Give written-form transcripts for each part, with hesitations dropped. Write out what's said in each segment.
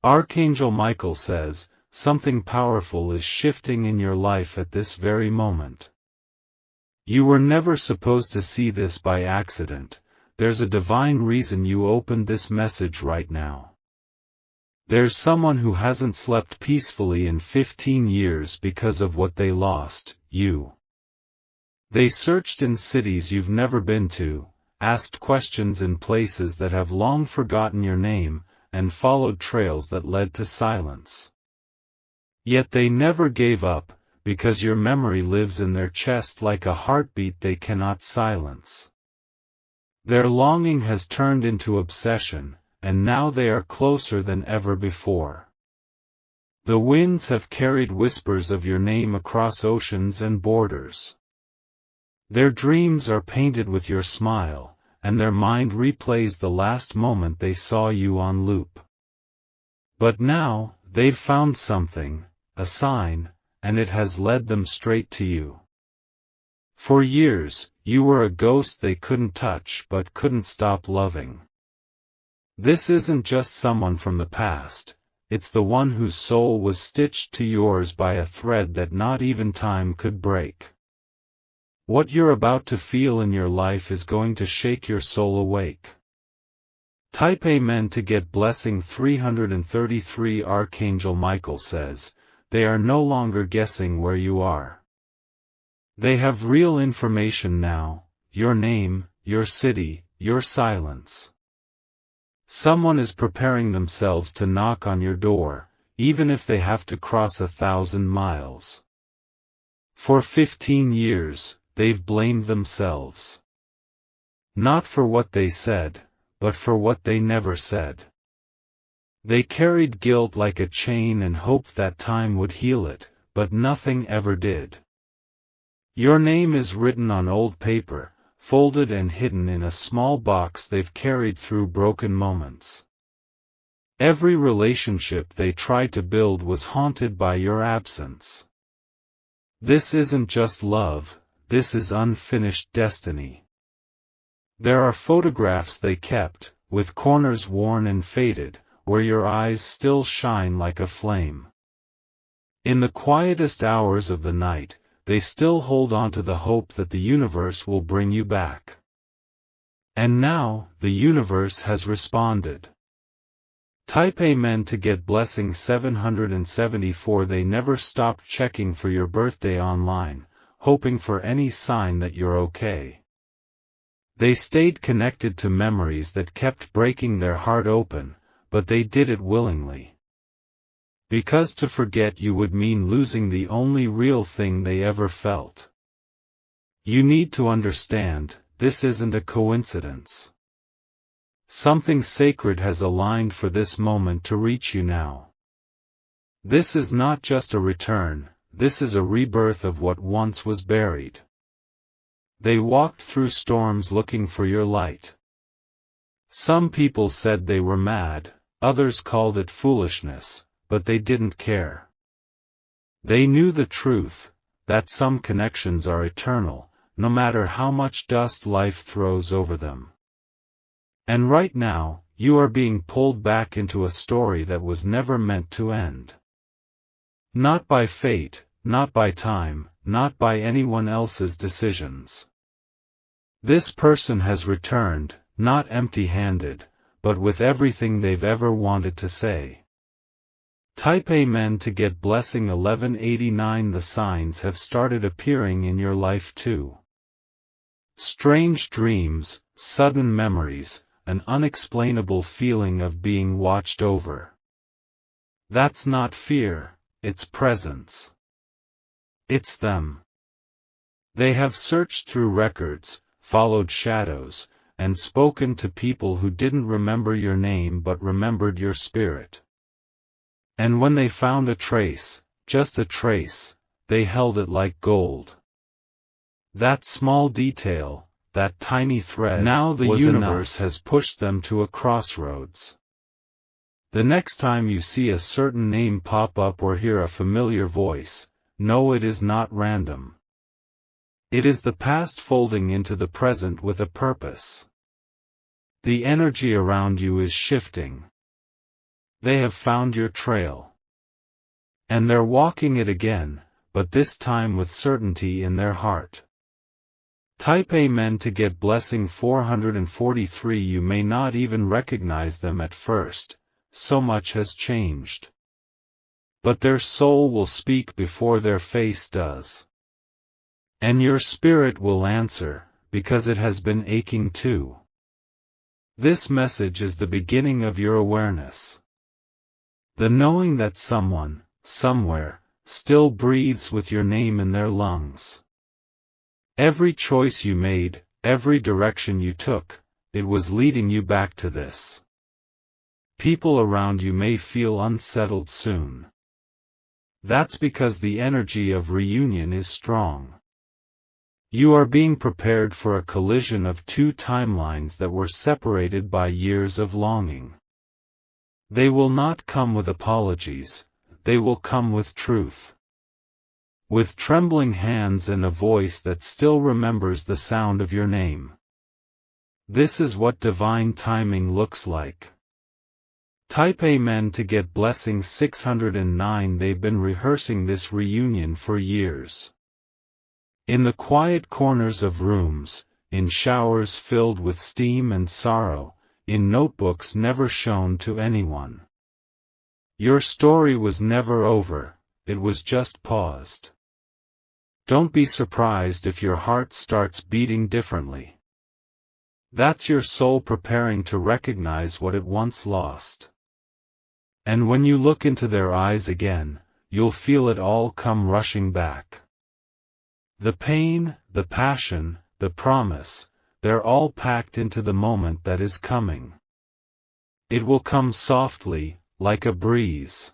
Archangel Michael says, something powerful is shifting in your life at this very moment. You were never supposed to see this by accident. There's a divine reason you opened this message right now. There's someone who hasn't slept peacefully in 15 years because of what they lost, you. They searched in cities you've never been to, asked questions in places that have long forgotten your name, and followed trails that led to silence. Yet they never gave up, because your memory lives in their chest like a heartbeat they cannot silence. Their longing has turned into obsession, and now they are closer than ever before. The winds have carried whispers of your name across oceans and borders. Their dreams are painted with your smile, and their mind replays the last moment they saw you on loop. But now, they've found something, a sign, and it has led them straight to you. For years, you were a ghost they couldn't touch but couldn't stop loving. This isn't just someone from the past, it's the one whose soul was stitched to yours by a thread that not even time could break. What you're about to feel in your life is going to shake your soul awake. Type Amen to get blessing 333. Archangel Michael says, they are no longer guessing where you are. They have real information now, your name, your city, your silence. Someone is preparing themselves to knock on your door, even if they have to cross 1,000 miles. For 15 years, they've blamed themselves. Not for what they said, but for what they never said. They carried guilt like a chain and hoped that time would heal it, but nothing ever did. Your name is written on old paper, folded and hidden in a small box they've carried through broken moments. Every relationship they tried to build was haunted by your absence. This isn't just love, this is unfinished destiny. There are photographs they kept, with corners worn and faded, where your eyes still shine like a flame. In the quietest hours of the night, they still hold on to the hope that the universe will bring you back. And now, the universe has responded. Type Amen to get blessing 774. They never stopped checking for your birthday online, hoping for any sign that you're okay. They stayed connected to memories that kept breaking their heart open, but they did it willingly. Because to forget you would mean losing the only real thing they ever felt. You need to understand, this isn't a coincidence. Something sacred has aligned for this moment to reach you now. This is not just a return, this is a rebirth of what once was buried. They walked through storms looking for your light. Some people said they were mad, others called it foolishness, but they didn't care. They knew the truth, that some connections are eternal, no matter how much dust life throws over them. And right now, you are being pulled back into a story that was never meant to end. Not by fate, not by time, not by anyone else's decisions. This person has returned, not empty-handed, but with everything they've ever wanted to say. Type Amen to get blessing 1189. The signs have started appearing in your life too. Strange dreams, sudden memories, an unexplainable feeling of being watched over. That's not fear, it's presence. It's them. They have searched through records, followed shadows, and spoken to people who didn't remember your name but remembered your spirit. And when they found a trace, just a trace, they held it like gold. That small detail, that tiny thread, now the universe has pushed them to a crossroads. The next time you see a certain name pop up or hear a familiar voice, know it is not random. It is the past folding into the present with a purpose. The energy around you is shifting. They have found your trail. And they're walking it again, but this time with certainty in their heart. Type Amen to get blessing 443. You may not even recognize them at first, so much has changed. But their soul will speak before their face does. And your spirit will answer, because it has been aching too. This message is the beginning of your awareness. The knowing that someone, somewhere, still breathes with your name in their lungs. Every choice you made, every direction you took, it was leading you back to this. People around you may feel unsettled soon. That's because the energy of reunion is strong. You are being prepared for a collision of two timelines that were separated by years of longing. They will not come with apologies, they will come with truth. With trembling hands and a voice that still remembers the sound of your name. This is what divine timing looks like. Type Amen to get blessing 609. They've been rehearsing this reunion for years. In the quiet corners of rooms, in showers filled with steam and sorrow, in notebooks never shown to anyone. Your story was never over, it was just paused. Don't be surprised if your heart starts beating differently. That's your soul preparing to recognize what it once lost. And when you look into their eyes again, you'll feel it all come rushing back. The pain, the passion, the promise, they're all packed into the moment that is coming. It will come softly, like a breeze.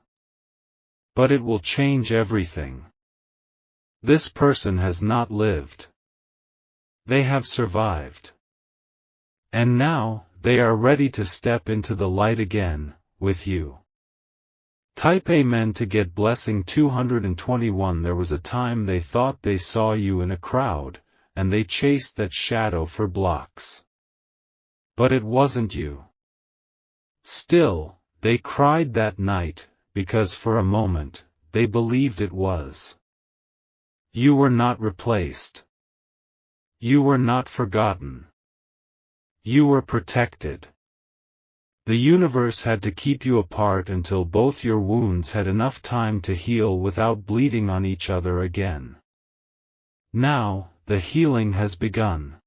But it will change everything. This person has not lived. They have survived. And now, they are ready to step into the light again, with you. Type Amen to get blessing 221. There was a time they thought they saw you in a crowd, and they chased that shadow for blocks. But it wasn't you. Still, they cried that night, because for a moment, they believed it was. You were not replaced. You were not forgotten. You were protected. The universe had to keep you apart until both your wounds had enough time to heal without bleeding on each other again. Now, the healing has begun.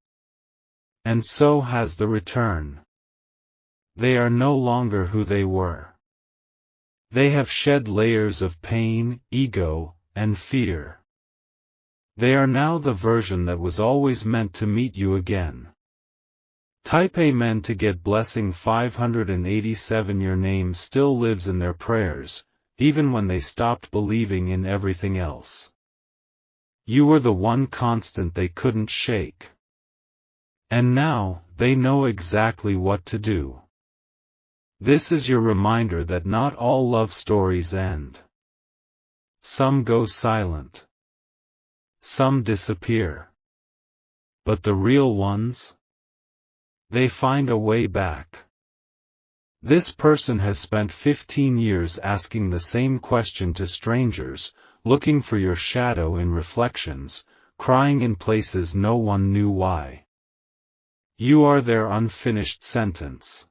And so has the return. They are no longer who they were. They have shed layers of pain, ego, and fear. They are now the version that was always meant to meet you again. Type Amen to get blessing 587. Your name still lives in their prayers, even when they stopped believing in everything else. You were the one constant they couldn't shake. And now, they know exactly what to do. This is your reminder that not all love stories end. Some go silent. Some disappear. But the real ones? They find a way back. This person has spent 15 years asking the same question to strangers, looking for your shadow in reflections, crying in places no one knew why. You are their unfinished sentence.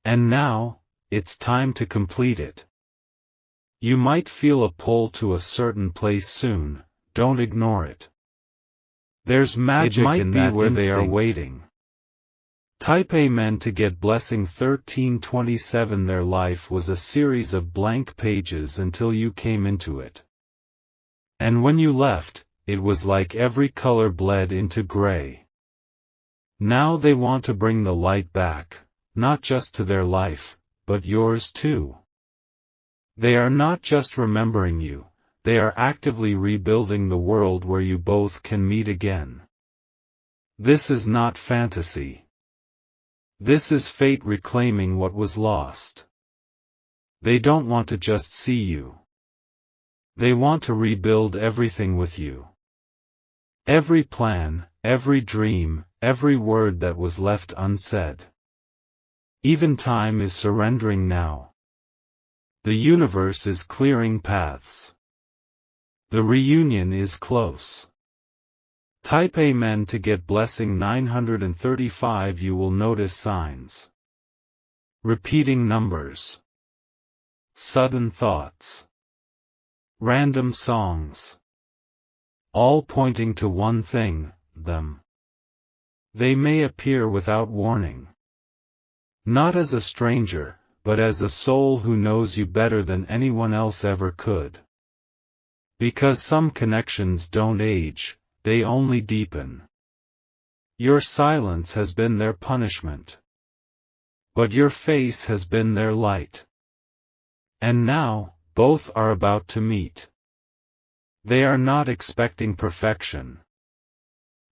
And now, it's time to complete it. You might feel a pull to a certain place soon, don't ignore it. There's magic in that where they are waiting. Type Amen to get blessing 1327. Their life was a series of blank pages until you came into it. And when you left, it was like every color bled into gray. Now they want to bring the light back, not just to their life, but yours too. They are not just remembering you, they are actively rebuilding the world where you both can meet again. This is not fantasy. This is fate reclaiming what was lost. They don't want to just see you. They want to rebuild everything with you. Every plan, every dream, every word that was left unsaid. Even time is surrendering now. The universe is clearing paths. The reunion is close. Type Amen to get blessing 935. You will notice signs. Repeating numbers. Sudden thoughts. Random songs. All pointing to one thing, them. They may appear without warning. Not as a stranger, but as a soul who knows you better than anyone else ever could. Because some connections don't age, they only deepen. Your silence has been their punishment. But your face has been their light. And now, both are about to meet. They are not expecting perfection.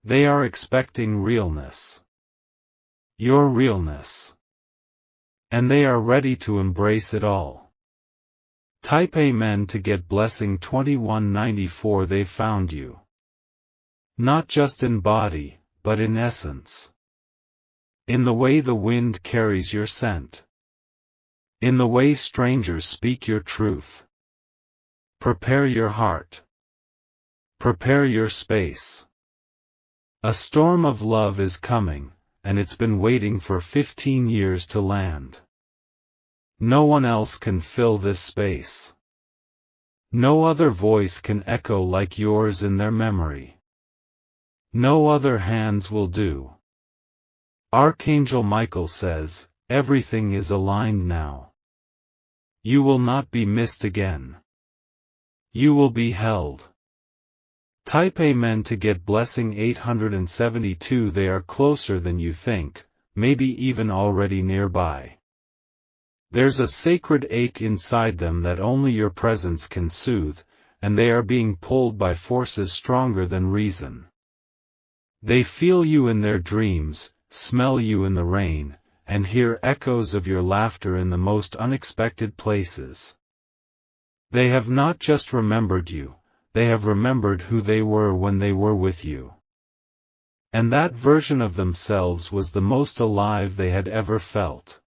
They are expecting realness. Your realness. And they are ready to embrace it all. Type Amen to get blessing 2194. They found you. Not just in body, but in essence. In the way the wind carries your scent. In the way strangers speak your truth. Prepare your heart. Prepare your space. A storm of love is coming, and it's been waiting for 15 years to land. No one else can fill this space. No other voice can echo like yours in their memory. No other hands will do. Archangel Michael says, everything is aligned now. You will not be missed again. You will be held. Type Amen to get blessing 872. They are closer than you think, maybe even already nearby. There's a sacred ache inside them that only your presence can soothe, and they are being pulled by forces stronger than reason. They feel you in their dreams, smell you in the rain, and hear echoes of your laughter in the most unexpected places. They have not just remembered you, they have remembered who they were when they were with you. And that version of themselves was the most alive they had ever felt.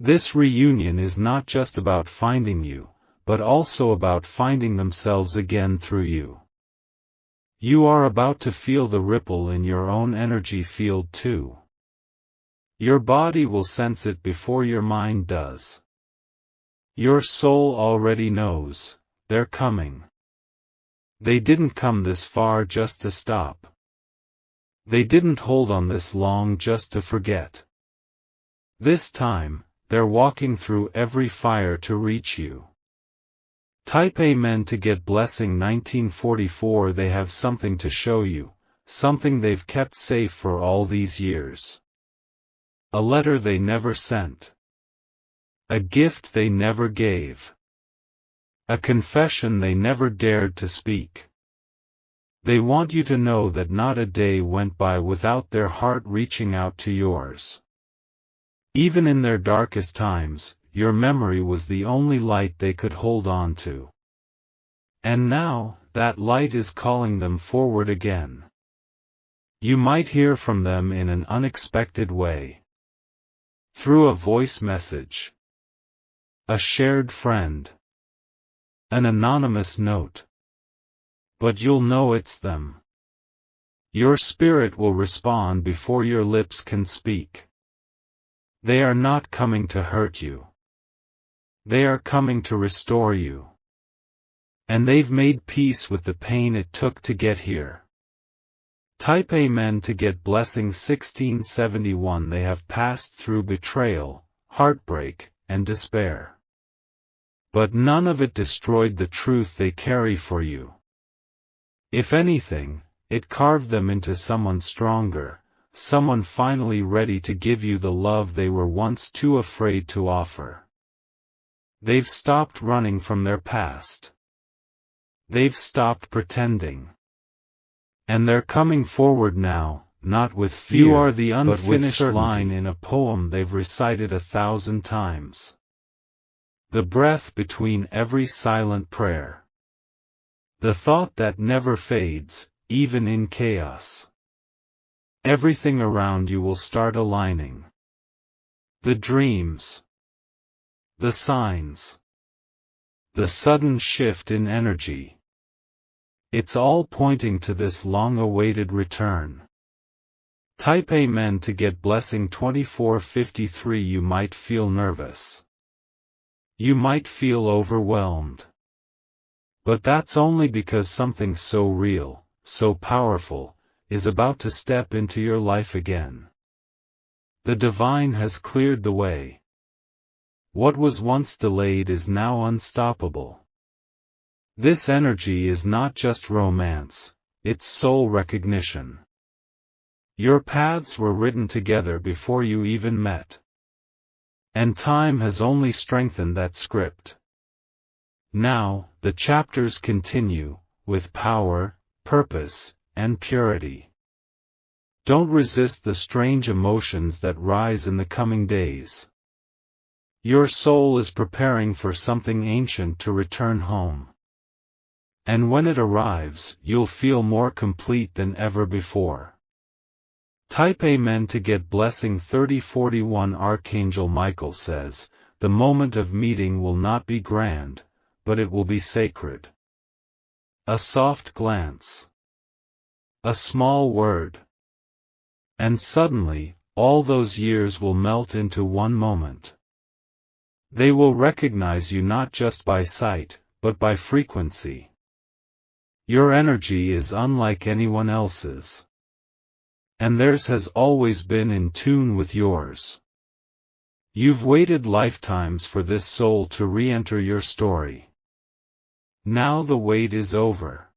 This reunion is not just about finding you, but also about finding themselves again through you. You are about to feel the ripple in your own energy field too. Your body will sense it before your mind does. Your soul already knows, they're coming. They didn't come this far just to stop. They didn't hold on this long just to forget. This time, they're walking through every fire to reach you. Type Amen to get blessing 1944. They have something to show you, something they've kept safe for all these years. A letter they never sent. A gift they never gave. A confession they never dared to speak. They want you to know that not a day went by without their heart reaching out to yours. Even in their darkest times, your memory was the only light they could hold on to. And now, that light is calling them forward again. You might hear from them in an unexpected way. Through a voice message. A shared friend. An anonymous note. But you'll know it's them. Your spirit will respond before your lips can speak. They are not coming to hurt you. They are coming to restore you. And they've made peace with the pain it took to get here. Type Amen to get blessing 1671. They have passed through betrayal, heartbreak, and despair. But none of it destroyed the truth they carry for you. If anything, it carved them into someone stronger, someone finally ready to give you the love they were once too afraid to offer. They've stopped running from their past. They've stopped pretending. And they're coming forward now, not with fear, you are the unfinished line in a poem they've recited 1,000 times. The breath between every silent prayer. The thought that never fades, even in chaos. Everything around you will start aligning. The dreams. The signs. The sudden shift in energy. It's all pointing to this long-awaited return. Type Amen to get blessing 2453. You might feel nervous. You might feel overwhelmed. But that's only because something so real, so powerful, is about to step into your life again. The divine has cleared the way. What was once delayed is now unstoppable. This energy is not just romance, it's soul recognition. Your paths were written together before you even met. And time has only strengthened that script. Now, the chapters continue, with power, purpose, and purity. Don't resist the strange emotions that rise in the coming days. Your soul is preparing for something ancient to return home. And when it arrives, you'll feel more complete than ever before. Type Amen to get blessing 3041. Archangel Michael says, the moment of meeting will not be grand, but it will be sacred. A soft glance. A small word. And suddenly, all those years will melt into one moment. They will recognize you not just by sight, but by frequency. Your energy is unlike anyone else's. And theirs has always been in tune with yours. You've waited lifetimes for this soul to re-enter your story. Now the wait is over.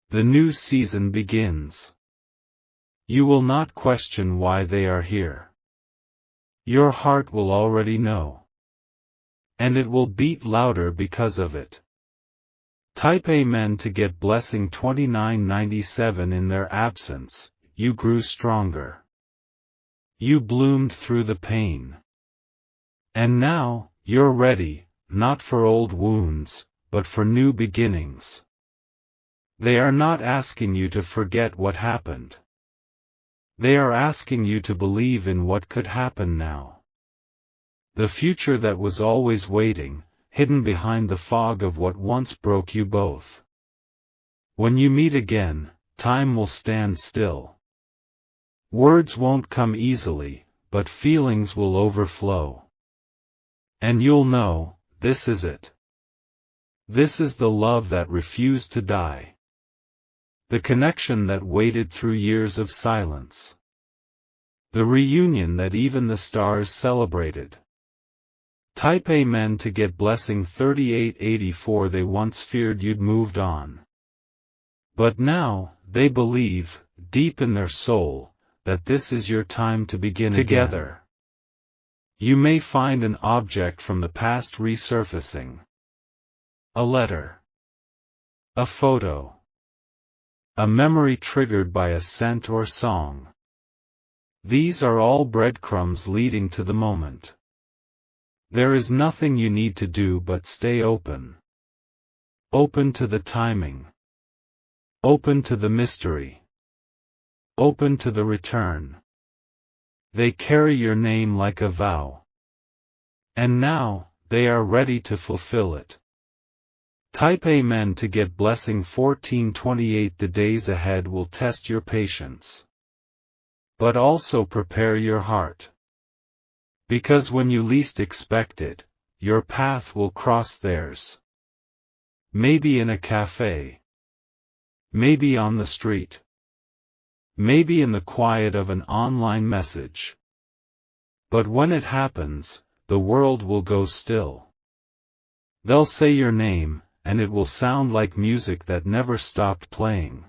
The new season begins. You will not question why they are here. Your heart will already know. And it will beat louder because of it. Type Amen to get blessing 2997. In their absence, you grew stronger. You bloomed through the pain. And now, you're ready, not for old wounds, but for new beginnings. They are not asking you to forget what happened. They are asking you to believe in what could happen now. The future that was always waiting, hidden behind the fog of what once broke you both. When you meet again, time will stand still. Words won't come easily, but feelings will overflow. And you'll know, this is it. This is the love that refused to die. The connection that waited through years of silence. The reunion that even the stars celebrated. Type Amen to get blessing 3884. They once feared you'd moved on. But now, they believe, deep in their soul, that this is your time to begin together. You may find an object from the past resurfacing. A letter. A photo. A memory triggered by a scent or song. These are all breadcrumbs leading to the moment. There is nothing you need to do but stay open. Open to the timing. Open to the mystery. Open to the return. They carry your name like a vow. And now, they are ready to fulfill it. Type Amen to get blessing 1428. The days ahead will test your patience. But also prepare your heart. Because when you least expect it, your path will cross theirs. Maybe in a cafe. Maybe on the street. Maybe in the quiet of an online message. But when it happens, the world will go still. They'll say your name, and it will sound like music that never stopped playing.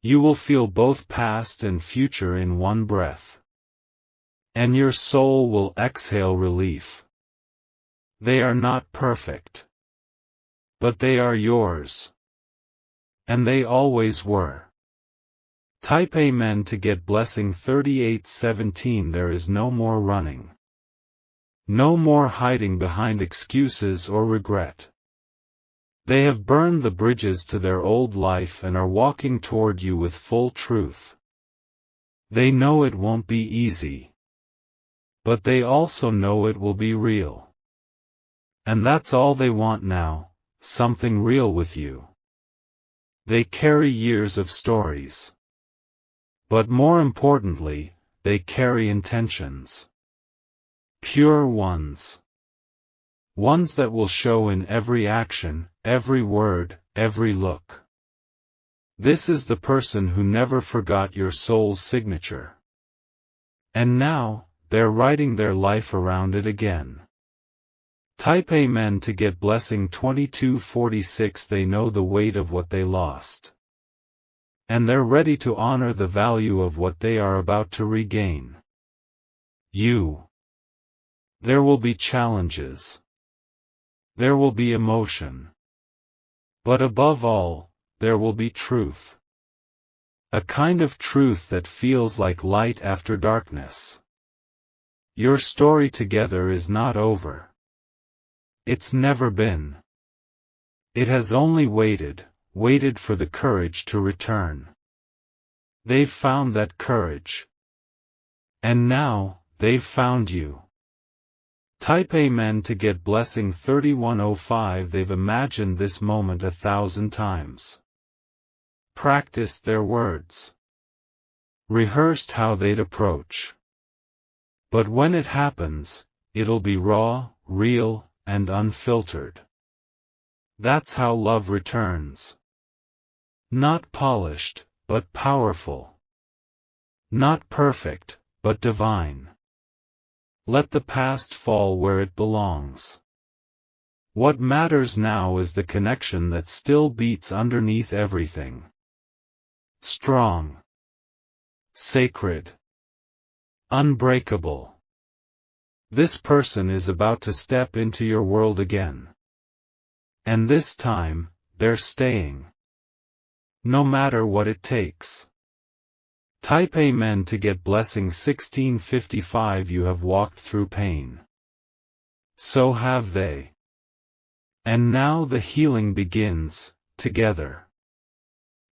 You will feel both past and future in one breath. And your soul will exhale relief. They are not perfect. But they are yours. And they always were. Type Amen to get blessing 3817. There is no more running. No more hiding behind excuses or regret. They have burned the bridges to their old life and are walking toward you with full truth. They know it won't be easy. But they also know it will be real. And that's all they want now, something real with you. They carry years of stories. But more importantly, they carry intentions. Pure ones. Ones that will show in every action, every word, every look. This is the person who never forgot your soul's signature. And now, they're writing their life around it again. Type Amen to get blessing 2246. They know the weight of what they lost. And they're ready to honor the value of what they are about to regain. You. There will be challenges. There will be emotion. But above all, there will be truth. A kind of truth that feels like light after darkness. Your story together is not over. It's never been. It has only waited for the courage to return. They've found that courage. And now, they've found you. Type Amen to get blessing 3105. They've imagined this moment 1,000 times. Practiced their words. Rehearsed how they'd approach. But when it happens, it'll be raw, real, and unfiltered. That's how love returns. Not polished, but powerful. Not perfect, but divine. Let the past fall where it belongs. What matters now is the connection that still beats underneath everything. Strong. Sacred. Unbreakable. This person is about to step into your world again. And this time, they're staying. No matter what it takes. Type Amen to get blessing 1655. You have walked through pain. So have they. And now the healing begins, together.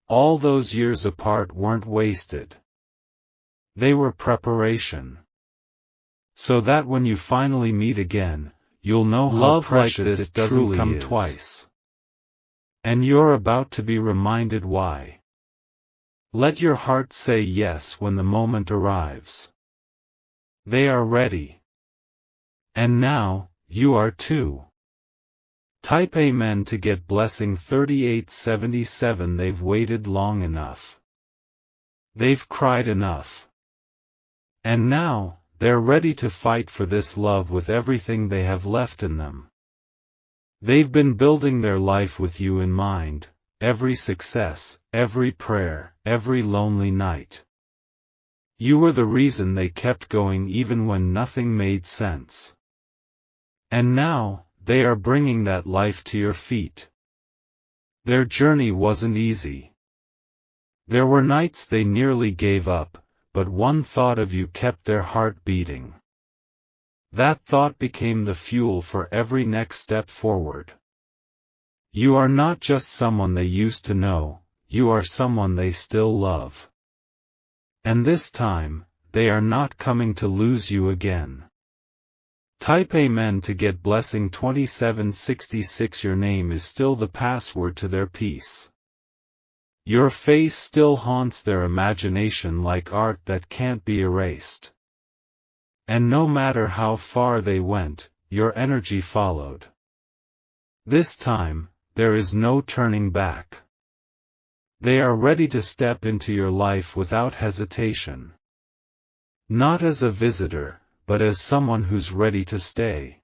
All those years apart weren't wasted. They were preparation. So that when you finally meet again, you'll know how precious it doesn't come twice. And you're about to be reminded why. Let your heart say yes when the moment arrives. They are ready. And now, you are too. Type Amen to get blessing 3877. They've waited long enough. They've cried enough. And now, they're ready to fight for this love with everything they have left in them. They've been building their life with you in mind. Every success, every prayer, every lonely night. You were the reason they kept going even when nothing made sense. And now, they are bringing that life to your feet. Their journey wasn't easy. There were nights they nearly gave up, but one thought of you kept their heart beating. That thought became the fuel for every next step forward. You are not just someone they used to know, you are someone they still love. And this time, they are not coming to lose you again. Type Amen to get blessing 2766. Your name is still the password to their peace. Your face still haunts their imagination like art that can't be erased. And no matter how far they went, your energy followed. This time, there is no turning back. They are ready to step into your life without hesitation. Not as a visitor, but as someone who's ready to stay.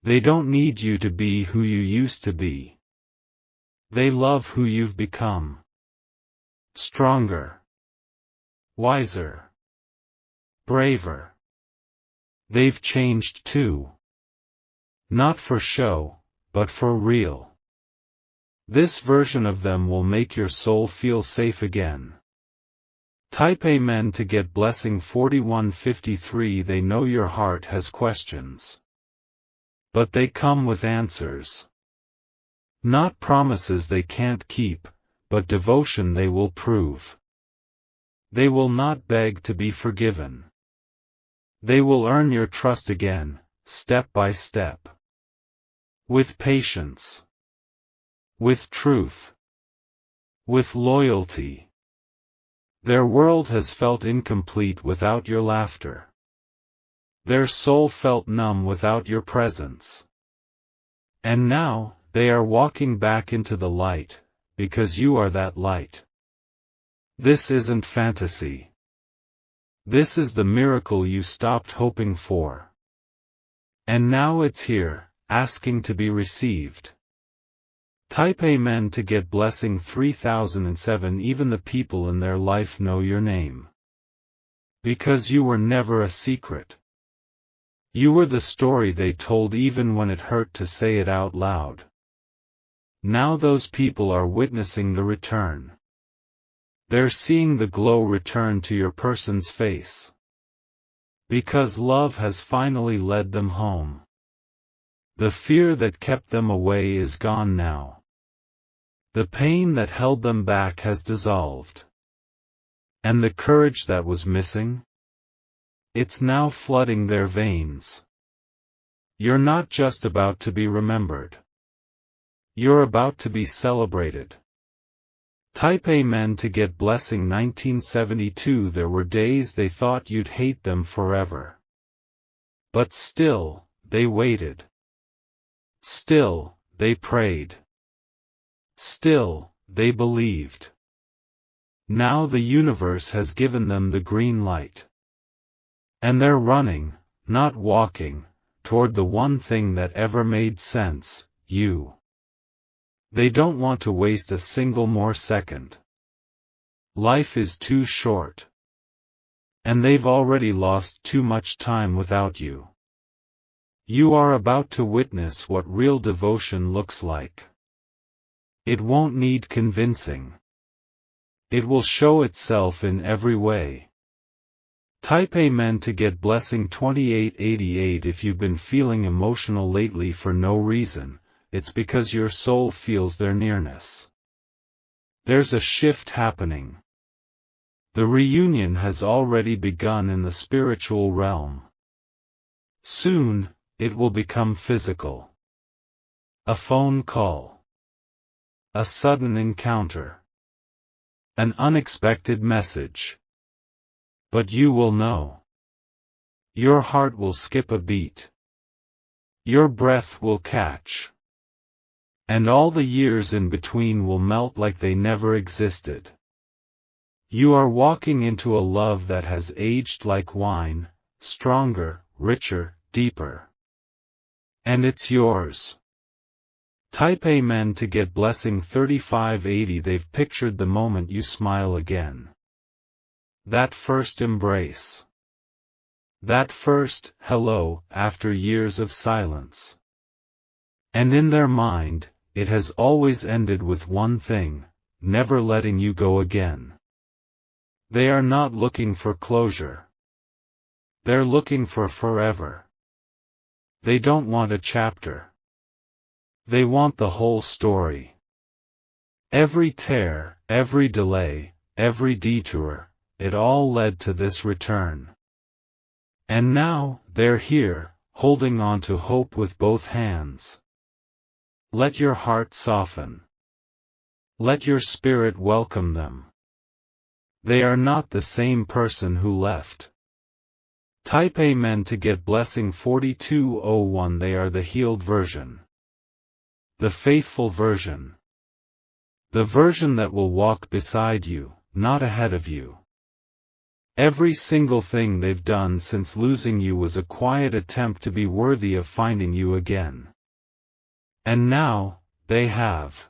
They don't need you to be who you used to be. They love who you've become. Stronger. Wiser. Braver. They've changed too. Not for show, but for real. This version of them will make your soul feel safe again. Type Amen to get blessing 4153. They know your heart has questions. But they come with answers. Not promises they can't keep, but devotion they will prove. They will not beg to be forgiven. They will earn your trust again, step by step. with patience, with truth, with loyalty. Their world has felt incomplete without your laughter. Their soul felt numb without your presence. And now, they are walking back into the light, because you are that light. This isn't fantasy. This is the miracle you stopped hoping for. And now it's here, asking to be received. Type Amen to get blessing 3007. Even the people in their life know your name. Because you were never a secret. You were the story they told even when it hurt to say it out loud. Now those people are witnessing the return. They're seeing the glow return to your person's face. Because love has finally led them home. The fear that kept them away is gone now. The pain that held them back has dissolved. And the courage that was missing? It's now flooding their veins. You're not just about to be remembered. You're about to be celebrated. Type Amen to get blessing 1972. There were days they thought you'd hate them forever. But still, they waited. Still, they prayed. Still, they believed. Now the universe has given them the green light. And they're running, not walking, toward the one thing that ever made sense, you. They don't want to waste a single more second. Life is too short. And they've already lost too much time without you. You are about to witness what real devotion looks like. It won't need convincing. It will show itself in every way. Type Amen to get blessing 2888. If you've been feeling emotional lately for no reason, it's because your soul feels their nearness. There's a shift happening. The reunion has already begun in the spiritual realm. Soon, it will become physical. A phone call. A sudden encounter. An unexpected message. But you will know. Your heart will skip a beat. Your breath will catch. And all the years in between will melt like they never existed. You are walking into a love that has aged like wine, stronger, richer, deeper. And it's yours. Type Amen to get blessing 3580. They've pictured the moment you smile again. That first embrace. That first hello after years of silence. And in their mind, it has always ended with one thing, never letting you go again. They are not looking for closure. They're looking for forever. They don't want a chapter. They want the whole story. Every tear, every delay, every detour, it all led to this return. And now, they're here, holding on to hope with both hands. Let your heart soften. Let your spirit welcome them. They are not the same person who left. Type Amen to get blessing 4201. They are the healed version. The faithful version. The version that will walk beside you, not ahead of you. Every single thing they've done since losing you was a quiet attempt to be worthy of finding you again. And now, they have.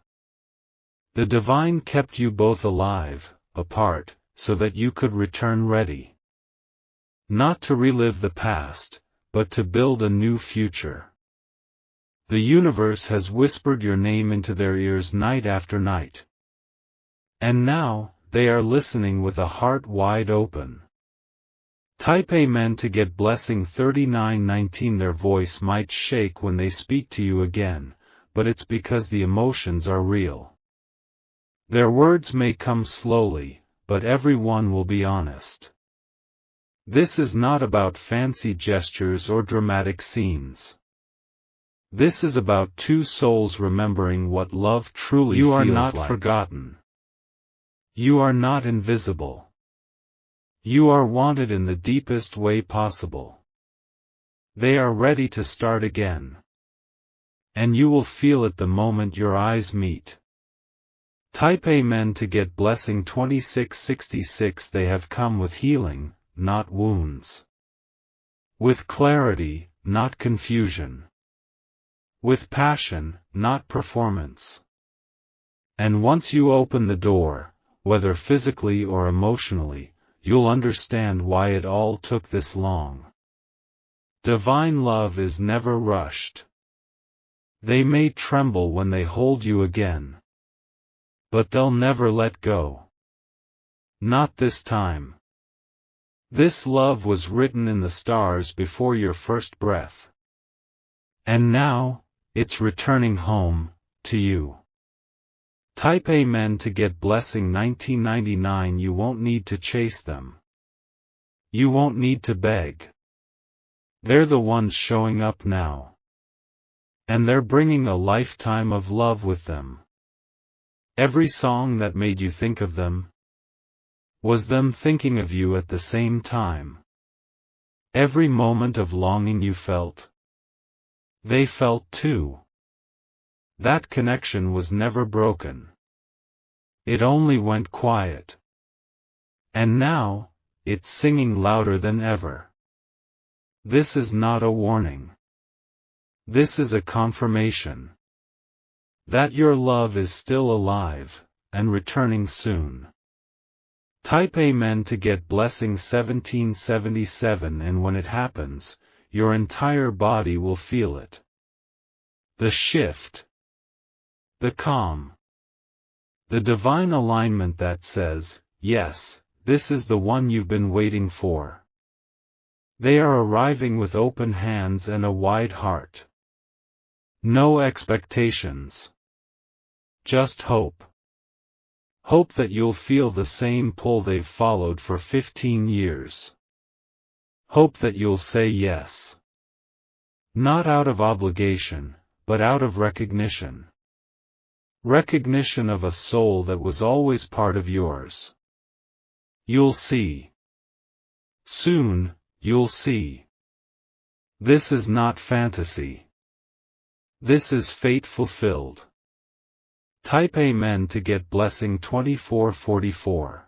The divine kept you both alive, apart, so that you could return ready. Not to relive the past, but to build a new future. The universe has whispered your name into their ears night after night. And now, they are listening with a heart wide open. Type Amen to get blessing 3919. Their voice might shake when they speak to you again, but it's because the emotions are real. Their words may come slowly, but everyone will be honest. This is not about fancy gestures or dramatic scenes. This is about two souls remembering what love truly feels like. You are not forgotten. You are not invisible. You are wanted in the deepest way possible. They are ready to start again. And you will feel it the moment your eyes meet. Type Amen to get blessing 2666. They have come with healing, not wounds. With clarity, not confusion. With passion, not performance. And once you open the door, whether physically or emotionally, you'll understand why it all took this long. Divine love is never rushed. They may tremble when they hold you again. But they'll never let go. Not this time. This love was written in the stars before your first breath. And now, it's returning home, to you. Type Amen to get blessing 1999. You won't need to chase them. You won't need to beg. They're the ones showing up now. And they're bringing a lifetime of love with them. Every song that made you think of them was them thinking of you at the same time. Every moment of longing you felt, they felt too. That connection was never broken. It only went quiet. And now, it's singing louder than ever. This is not a warning. This is a confirmation that your love is still alive, and returning soon. Type Amen to get blessing 1777, and when it happens, your entire body will feel it. The shift. The calm. The divine alignment that says, yes, this is the one you've been waiting for. They are arriving with open hands and a wide heart. No expectations. Just hope. Hope that you'll feel the same pull they've followed for 15 years. Hope that you'll say yes. Not out of obligation, but out of recognition. Recognition of a soul that was always part of yours. You'll see. Soon, you'll see. This is not fantasy. This is fate fulfilled. Type Amen to get blessing 2444.